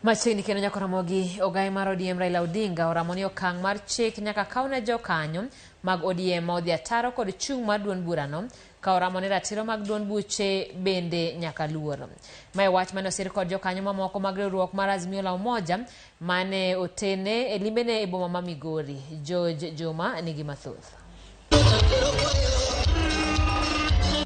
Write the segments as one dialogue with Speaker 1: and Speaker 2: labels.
Speaker 1: Machiegni kendo nyaka Ramogi ogai mar ODM Raila Odinga oramoni okang' mar chik nyaka kaune jokanyo mag ODM ma odhi ataro kod chung' mar duond burano ka oramoni ratiro mag duond buche bende nyaka luor. Mae wach mane osir kod jokanyo mamoko mag riwruok mar Azimio la Umoja mane otene e limbene e boma ma Migori. George Juma nigi mathoth.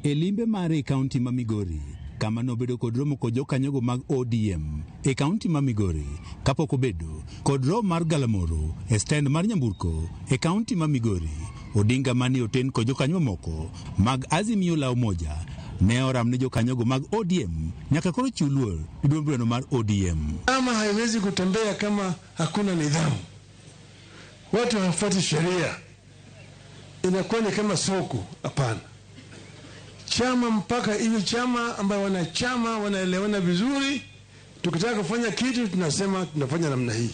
Speaker 2: E limbe mare kaunti ma Migori kama nobedo kod romo kod jokanyogo mag ODM e kaunti ma Migori kapok obedo kod romo mar galamoro e stand mar nyamburko e kaunti ma Migori. Odinga mani oten kod jokanyo mamoko mag Azimio la Umoja ne oram ne jokanyogo mag ODM nyaka koro chiw luor ni duond burano mar ODM.
Speaker 3: Kama haiwezi kutembea kama hakuna nidhamu, watu hawafuati sheria, inakuwa ni kama soko. Hapana. Chama mpaka iwe chama ambayo wanachama wanaelewana vizuri. Tukitaka kufanya kitu tunasema tunafanya namna hii.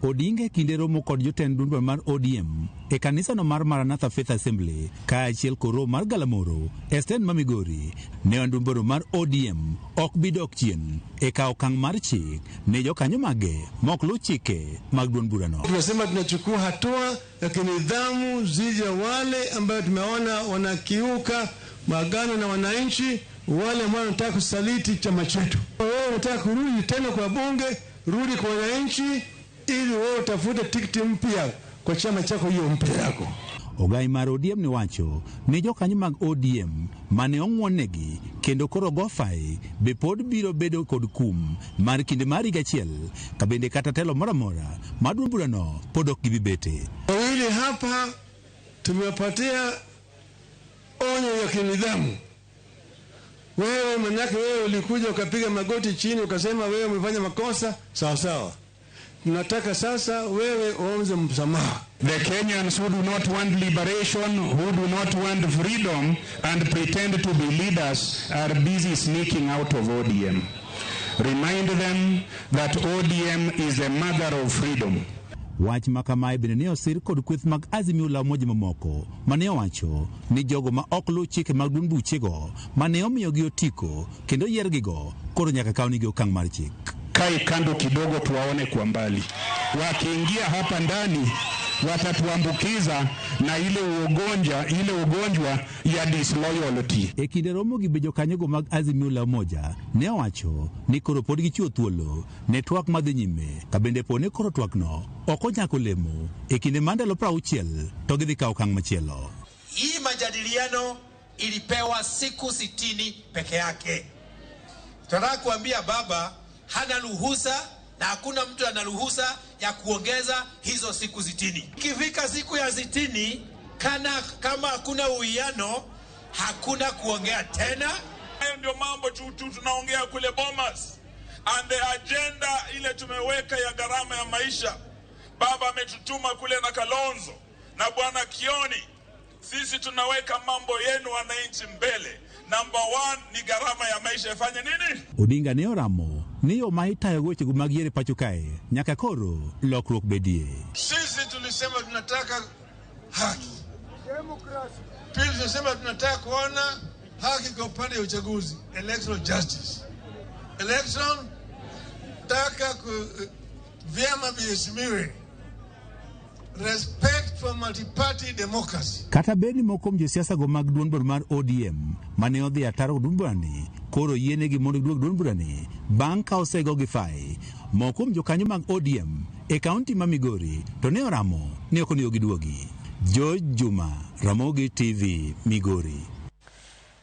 Speaker 2: Odinga kinde romo kod jotend duond burano mar ODM e kanisa no mar Maranatha Faith Assembly ka achiel koro mar galamoro e stand ma Migori ne duond burano mar ODM ok bidok chien e kao okang' mar chik ne jokanyo mage mok lu chike mag duond burano.
Speaker 3: Tunasema tunachukua hatua ya kinidhamu dhidi ya wale ambao tumeona wanakiuka maagano na wananchi, wale ambao wanataka kusaliti chama chetu. Wewe unataka kurudi tena kwa bunge, rudi kwa wananchi ili wewe utafute tikiti mpya kwa chama chako hiyo mpya yako.
Speaker 2: Ogai mar ODM ne wacho ni jokanyo mag ODM mane ong'wonegi kendo koro gofai be pod biro bedo kod kum mar kinde mar higa achiel ka bende kata telo moro amora mar duond burano pod ok gibibete.
Speaker 3: Wawili hapa tumewapatia onyo ya kinidhamu. Wewe manake wewe ulikuja ukapiga magoti chini ukasema wewe umefanya makosa, sawa sawa. Tunataka sasa wewe uombe msamaha.
Speaker 4: The Kenyans who do not want liberation, who do not want freedom and pretend to be leaders are busy sneaking out of ODM. Remind them that ODM is the mother of freedom.
Speaker 2: Wach makamae bende ne osir kod kweth mag Azimio la Umoja mamoko mane owacho ni jogo ma ok lu chike mag duond buchego mane omiyogi otiko kendo yiergigo koro nyaka kawnigi okang' mar chik.
Speaker 4: Kai kando kidogo tuwaone kwa mbali. Wakiingia hapa ndani watatuambukiza na ile ugonjwa ya disloyalty.
Speaker 2: E kinde romo gi jokanyogo mag Azimio la Umoja ne owacho ni koro pod gichiwo thuolo ne twak madhi nyime ka bende pone koro twakno ok onyako lemo e kinde mandalo 60 to gidhi kawo okang' machielo.
Speaker 5: Hii majadiliano ilipewa siku 60 peke yake. Tunataka kuambia baba hana ruhusa na hakuna mtu ana ruhusa ya kuongeza hizo siku 60. Ikifika siku ya 60 kama hakuna uwiano hakuna kuongea tena.
Speaker 6: Hayo ndio mambo tunaongea kule Bomas. And the agenda ile tumeweka ya gharama ya maisha, baba ametutuma kule na Kalonzo na bwana Kioni. Sisi tunaweka mambo yenu wananchi mbele. Number 1 ni gharama ya maisha. Ifanye nini?
Speaker 2: Odinga ne oramo ni yo ma itayo gochego mag yiero pacho kae nyaka koro lokruok bedie.
Speaker 3: Sisi tulisema tunataka haki, demokrasi. Pili tulisema tunataka kuona haki kwa upande wa uchaguzi, electoral justice. Election taka vyama viheshimiwe. Respect for multi-party democracy.
Speaker 2: Kata beni moko josiasa go mag duond burano mar ODM mane odhi ataro duond burani koro yienegi mondo giduog duond burani bang' ka osego gi fai. Moko jokanyo mag ODM e kaunti ma Migori to ne oramo ni ok onego giduogi. George Juma, Ramogi TV, Migori.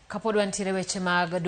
Speaker 1: Kapod wantiere weche mag